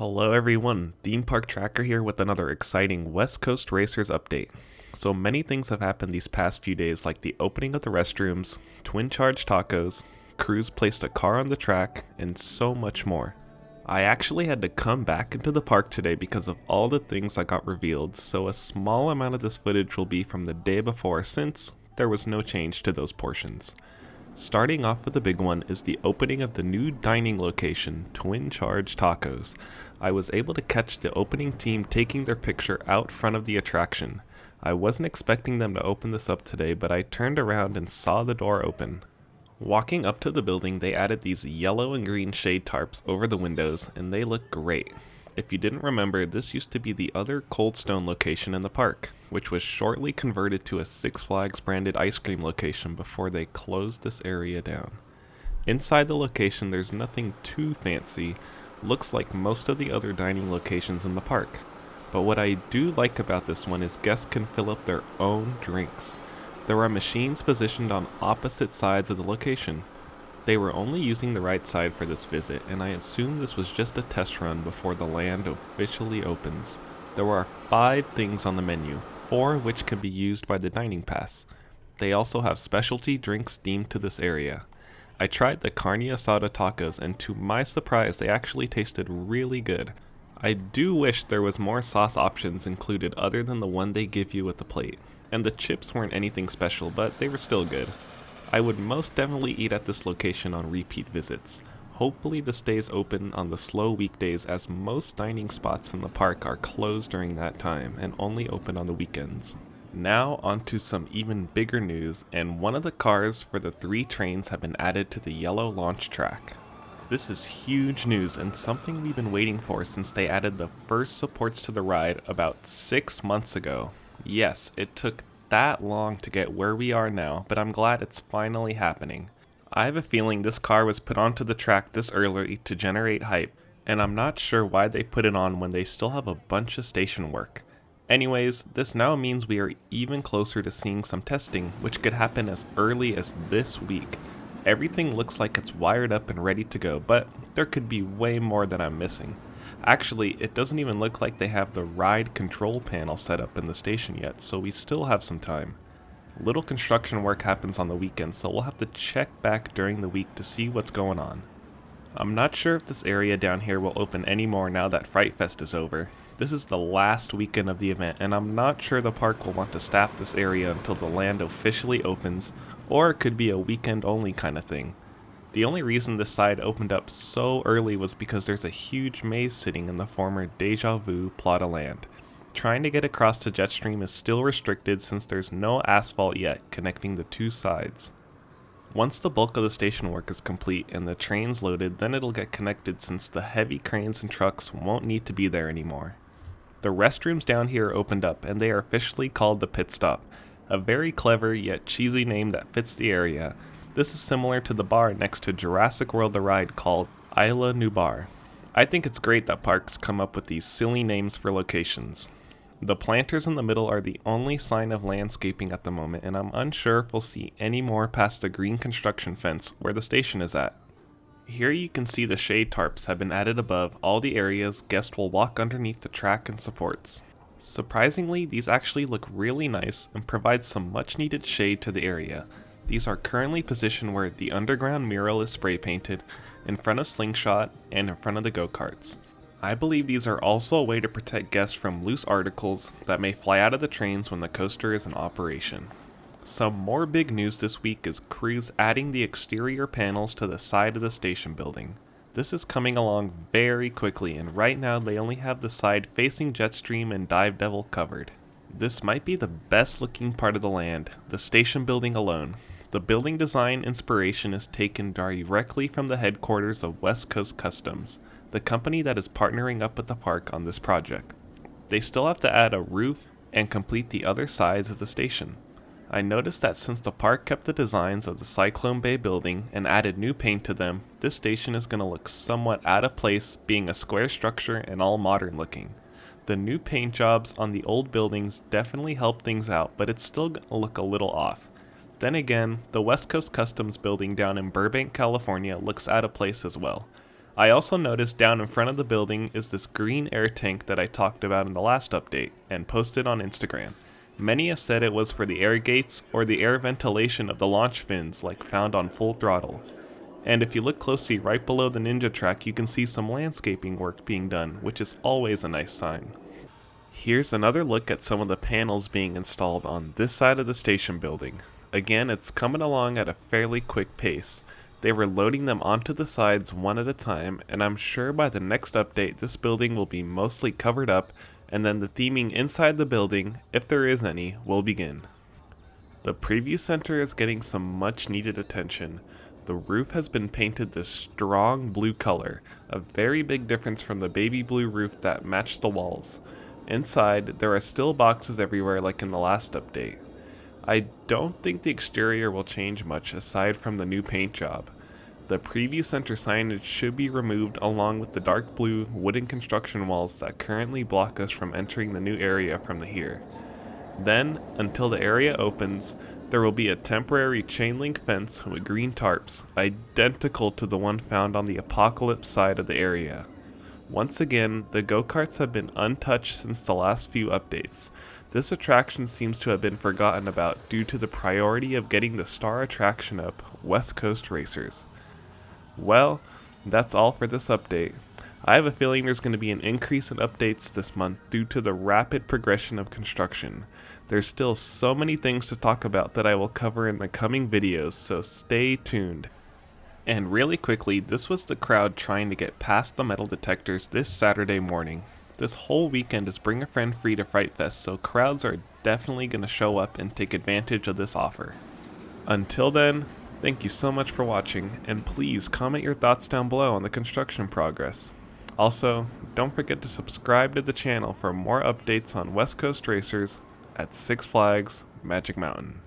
Hello everyone, Theme Park Tracker here with another exciting West Coast Racers update. So many things have happened these past few days, like the opening of the restrooms, twin charge tacos, Cruz placed a car on the track, and so much more. I actually had to come back into the park today because of all the things that got revealed, so a small amount of this footage will be from the day before since there was no change to those portions. Starting off with the big one is the opening of the new dining location, Twin Charge Tacos. I was able to catch the opening team taking their picture out front of the attraction. I wasn't expecting them to open this up today, but I turned around and saw the door open. Walking up to the building, they added these yellow and green shade tarps over the windows, and they look great. If you didn't remember, this used to be the other Cold Stone location in the park, which was shortly converted to a Six Flags branded ice cream location before they closed this area down. Inside the location, there's nothing too fancy, looks like most of the other dining locations in the park. But what I do like about this one is guests can fill up their own drinks. There are machines positioned on opposite sides of the location. They were only using the right side for this visit, and I assume this was just a test run before the land officially opens. There are 5 things on the menu, 4 of which can be used by the dining pass. They also have specialty drinks themed to this area. I tried the carne asada tacos, and to my surprise, they actually tasted really good. I do wish there was more sauce options included other than the one they give you with the plate, and the chips weren't anything special, but they were still good. I would most definitely eat at this location on repeat visits. Hopefully this stays open on the slow weekdays, as most dining spots in the park are closed during that time and only open on the weekends. Now onto some even bigger news, and one of the cars for the 3 trains have been added to the yellow launch track. This is huge news and something we've been waiting for since they added the first supports to the ride about 6 months ago. Yes, it took that long to get where we are now, but I'm glad it's finally happening. I have a feeling this car was put onto the track this early to generate hype, and I'm not sure why they put it on when they still have a bunch of station work. Anyways, this now means we are even closer to seeing some testing, which could happen as early as this week. Everything looks like it's wired up and ready to go, but there could be way more that I'm missing. Actually, it doesn't even look like they have the ride control panel set up in the station yet, so we still have some time. Little construction work happens on the weekends, so we'll have to check back during the week to see what's going on. I'm not sure if this area down here will open anymore now that Fright Fest is over. This is the last weekend of the event, and I'm not sure the park will want to staff this area until the land officially opens, or it could be a weekend only kind of thing. The only reason this side opened up so early was because there's a huge maze sitting in the former Deja Vu plot of land. Trying to get across to Jetstream is still restricted since there's no asphalt yet connecting the 2 sides. Once the bulk of the station work is complete and the train's loaded, then it'll get connected since the heavy cranes and trucks won't need to be there anymore. The restrooms down here opened up and they are officially called the Pit Stop, a very clever yet cheesy name that fits the area. This is similar to the bar next to Jurassic World the ride called Isla Nublar. I think it's great that parks come up with these silly names for locations. The planters in the middle are the only sign of landscaping at the moment, and I'm unsure if we'll see any more past the green construction fence where the station is at. Here you can see the shade tarps have been added above all the areas guests will walk underneath the track and supports. Surprisingly, these actually look really nice and provide some much needed shade to the area. These are currently positioned where the underground mural is spray painted, in front of Slingshot, and in front of the go-karts. I believe these are also a way to protect guests from loose articles that may fly out of the trains when the coaster is in operation. Some more big news this week is Cruz adding the exterior panels to the side of the station building. This is coming along very quickly, and right now they only have the side facing Jetstream and Dive Devil covered. This might be the best looking part of the land, the station building alone. The building design inspiration is taken directly from the headquarters of West Coast Customs, the company that is partnering up with the park on this project. They still have to add a roof and complete the other sides of the station. I noticed that since the park kept the designs of the Cyclone Bay building and added new paint to them, this station is going to look somewhat out of place, being a square structure and all modern looking. The new paint jobs on the old buildings definitely help things out, but it's still going to look a little off. Then again, the West Coast Customs building down in Burbank, California looks out of place as well. I also noticed down in front of the building is this green air tank that I talked about in the last update and posted on Instagram. Many have said it was for the air gates or the air ventilation of the launch fins like found on Full Throttle. And if you look closely right below the Ninja track, you can see some landscaping work being done, which is always a nice sign. Here's another look at some of the panels being installed on this side of the station building. Again, it's coming along at a fairly quick pace. They were loading them onto the sides one at a time, and I'm sure by the next update this building will be mostly covered up, and then the theming inside the building, if there is any, will begin. The preview center is getting some much needed attention. The roof has been painted this strong blue color, a very big difference from the baby blue roof that matched the walls. Inside, there are still boxes everywhere like in the last update. I don't think the exterior will change much aside from the new paint job. The preview center signage should be removed along with the dark blue wooden construction walls that currently block us from entering the new area from the here. Then, until the area opens, there will be a temporary chain link fence with green tarps, identical to the one found on the Apocalypse side of the area. Once again, the go-karts have been untouched since the last few updates. This attraction seems to have been forgotten about due to the priority of getting the star attraction up, West Coast Racers. Well, that's all for this update. I have a feeling there's going to be an increase in updates this month due to the rapid progression of construction. There's still so many things to talk about that I will cover in the coming videos, so stay tuned. And really quickly, this was the crowd trying to get past the metal detectors this Saturday morning. This whole weekend is Bring a Friend Free to Fright Fest, so crowds are definitely going to show up and take advantage of this offer. Until then, thank you so much for watching, and please comment your thoughts down below on the construction progress. Also, don't forget to subscribe to the channel for more updates on West Coast Racers at Six Flags Magic Mountain.